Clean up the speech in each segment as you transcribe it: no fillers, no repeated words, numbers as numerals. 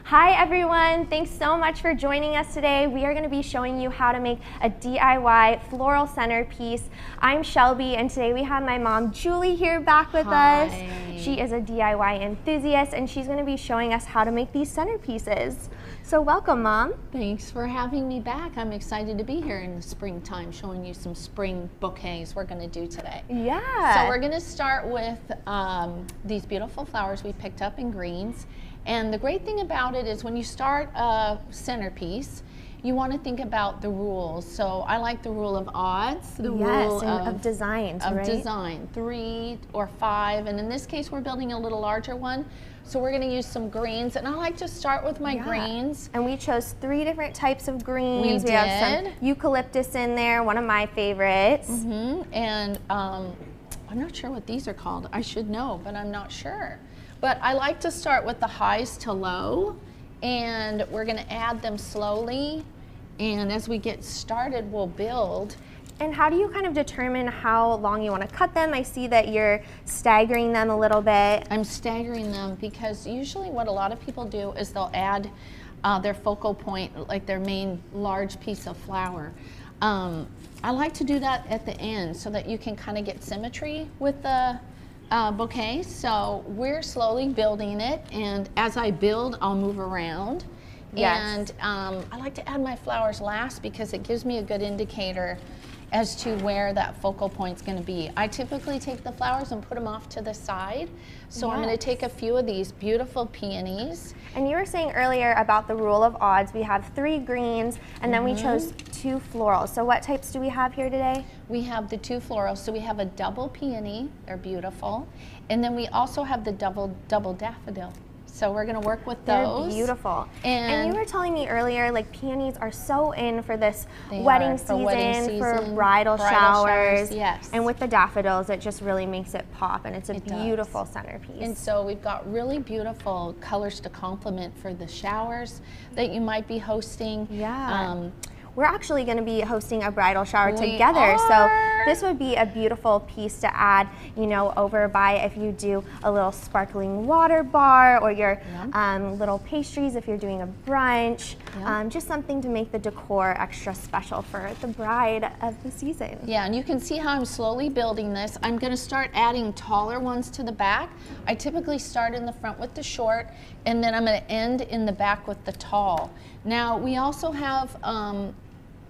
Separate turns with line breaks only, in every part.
Hi everyone, thanks so much for joining us today. We are going to be showing you how to make a DIY floral centerpiece. I'm Shelby and today we have my mom Julie here back with us. She is a DIY enthusiast and she's going to be showing us how to make these centerpieces. So welcome, Mom.
Thanks for having me back. I'm excited to be here in the springtime showing you some spring bouquets we're going to do today.
Yeah.
So we're going to start with these beautiful flowers we picked up in greens. And the great thing about it is when you start a centerpiece, you want to think about the rules. So I like the rule of odds, the rule
of designs,
of
right?
design, 3 or 5, and in this case we're building a little larger one. So we're going to use some greens, and I like to start with my greens.
And we chose 3 different types of greens.
We
have some eucalyptus in there, one of my favorites.
And I'm not sure what these are called. I should know, but I'm not sure. But I like to start with the highs to low, and we're going to add them slowly. And as we get started, we'll build.
And how do you kind of determine how long you want to cut them? I see that you're staggering them a little bit.
I'm staggering them because usually what a lot of people do is they'll add their focal point, like their main large piece of flower. I like to do that at the end so that you can kind of get symmetry with the bouquet. So we're slowly building it, and as I build, I'll move around.
Yes.
And I like to add my flowers last because it gives me a good indicator as to where that focal point's going to be. I typically take the flowers and put them off to the side. So I'm going to take a few of these beautiful peonies.
And you were saying earlier about the rule of odds. We have 3 greens, and then we chose 2 florals. So what types do we have here today?
We have the 2 florals. So we have a double peony. They're beautiful. And then we also have the double daffodil. So we're going to work with those.
They're beautiful. And you were telling me earlier, like, peonies are so in for this wedding season, for bridal showers.
Yes.
And with the daffodils, it just really makes it pop, and it's a beautiful centerpiece.
And so we've got really beautiful colors to complement for the showers that you might be hosting.
Yeah. We're actually going to be hosting a bridal shower together, so this would be a beautiful piece to add, you know, over by if you do a little sparkling water bar or your little pastries if you're doing a brunch. Just something to make the decor extra special for the bride of the season.
Yeah, and you can see how I'm slowly building this. I'm going to start adding taller ones to the back. I typically start in the front with the short, and then I'm going to end in the back with the tall. Now, we also have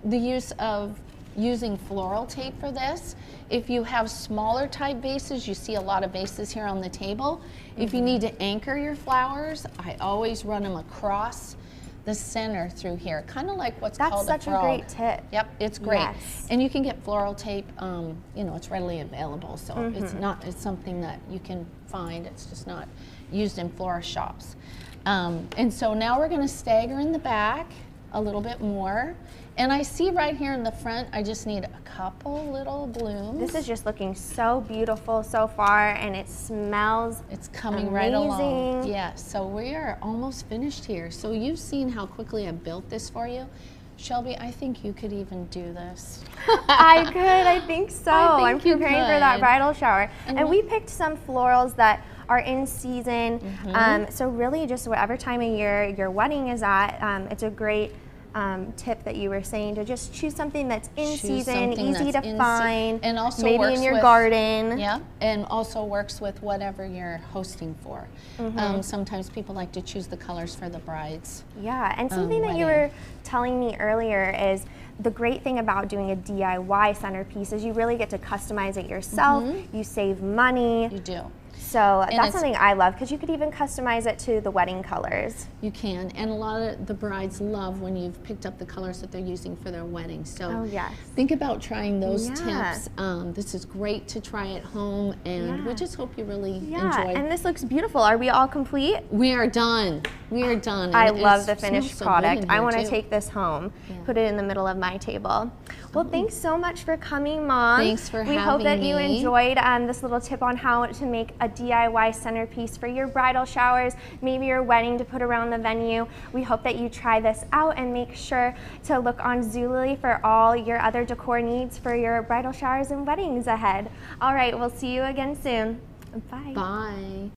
the use of using floral tape for this. If you have smaller type vases, you see a lot of vases here on the table. If you need to anchor your flowers, I always run them across the center through here, kind of like what's called a frog.
That's such a great tip.
Yep, it's great.
Yes.
And you can get floral tape, you know, it's readily available, so it's something that you can find. It's just not used in florist shops. And so now we're going to stagger in the back a little bit more. And I see right here in the front, I just need a couple little blooms.
This is just looking so beautiful so far, and it smells
It's coming right along. Yeah, so we are almost finished here. So you've seen how quickly I built this for you. Shelby, I think you could even do this.
I could, I think so. I'm preparing for that
could.
bridal shower. And we picked some florals that are in season. So really just whatever time of year your wedding is at, it's a great tip that you were saying to just choose something that's in season, easy to find,
and also
maybe in your garden.
Yeah, and also works with whatever you're hosting for. Sometimes people like to choose the colors for the brides.
Yeah, and something that you were telling me earlier is the great thing about doing a DIY centerpiece is you really get to customize it yourself. You save money.
You do.
So that's something I love because you could even customize it to the wedding colors.
You can, and a lot of the brides love when you've picked up the colors that they're using for their wedding. So think about trying those tips. This is great to try at home, and we just hope you really enjoy.
And this looks beautiful. Are we all complete?
We are done. We are done.
I love the finished product. I want to take this home, put it in the middle of my table. Well, thanks so much for coming, Mom.
Thanks for having me.
We hope that you enjoyed this little tip on how to make a DIY centerpiece for your bridal showers, maybe your wedding to put around the venue. We hope that you try this out and make sure to look on Zulily for all your other decor needs for your bridal showers and weddings ahead. All right, we'll see you again soon. Bye.
Bye.